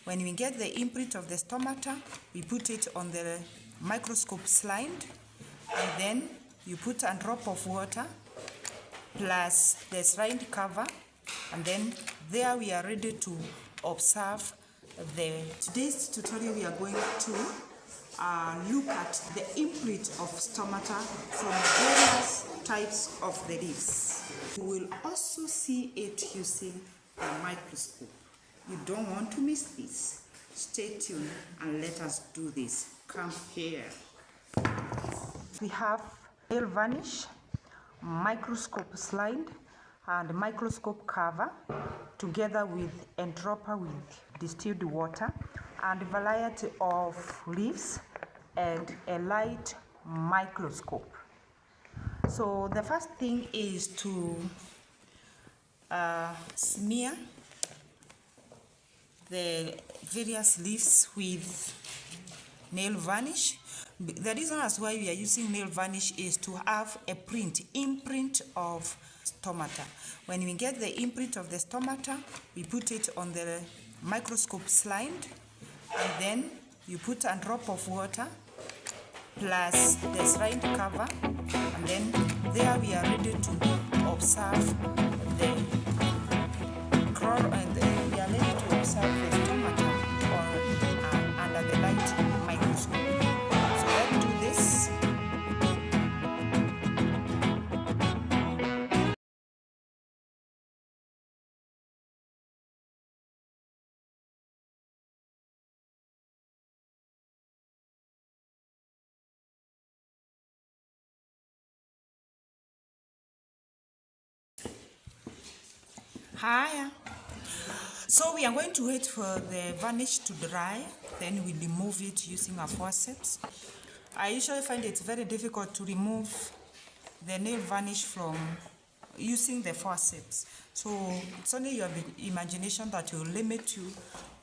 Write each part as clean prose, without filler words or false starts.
When we get the imprint of the stomata, we put it on the microscope slide, and then you put a drop of water plus the slide cover, and then there we are ready to observe today's tutorial. We are going to look at the imprint of stomata from various types of the leaves. We will also see it using a microscope. You don't want to miss this. Stay tuned and let us do this. Come here. We have nail varnish, microscope slide, and microscope cover, together with entropper with distilled water, and a variety of leaves, and a light microscope. So the first thing is to smear the various leaves with nail varnish. The reason as why we are using nail varnish is to have a imprint of stomata. When we get the imprint of the stomata, we put it on the microscope slide, and then you put a drop of water plus the slide cover, and then there we are ready to observe the stomata under the light microscope. So let's do this. Hiya. So we are going to wait for the varnish to dry, then we remove it using our forceps. I usually find it very difficult to remove the nail varnish from using the forceps. So it's only your imagination that will limit you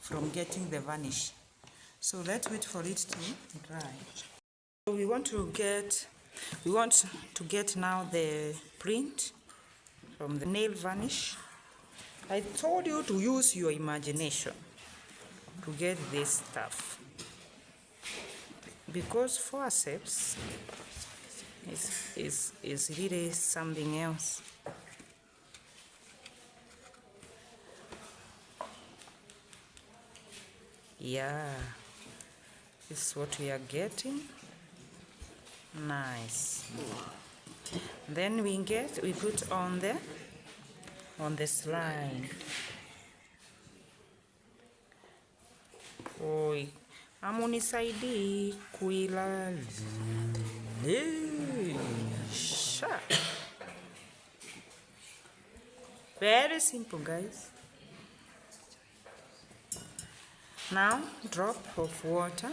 from getting the varnish. So let's wait for it to dry. So we want to get now the print from the nail varnish. I told you to use your imagination to get this stuff, because forceps is really something else. Yeah, this is what we are getting. Nice. Then we put on the slide. Oi, amunisaidi kuila. Very simple, guys. Now, drop of water.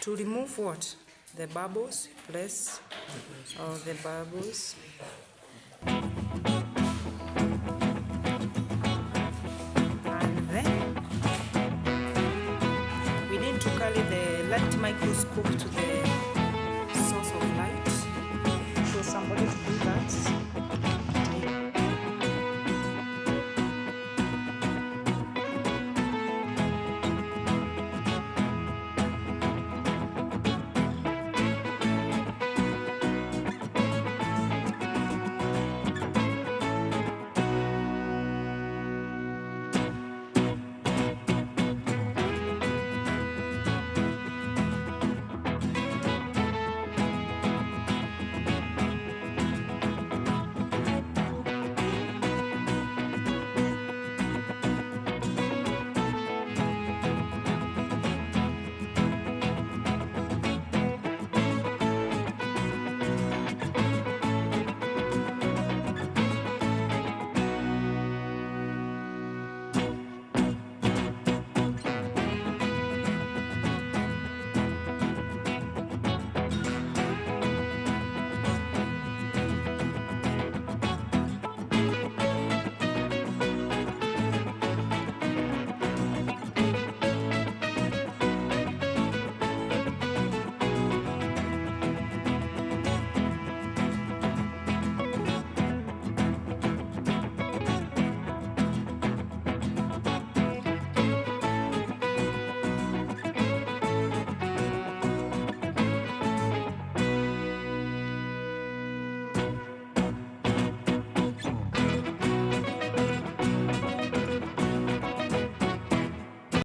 To remove what? The bubbles, place all the bubbles. And then we need to carry the light microscope to the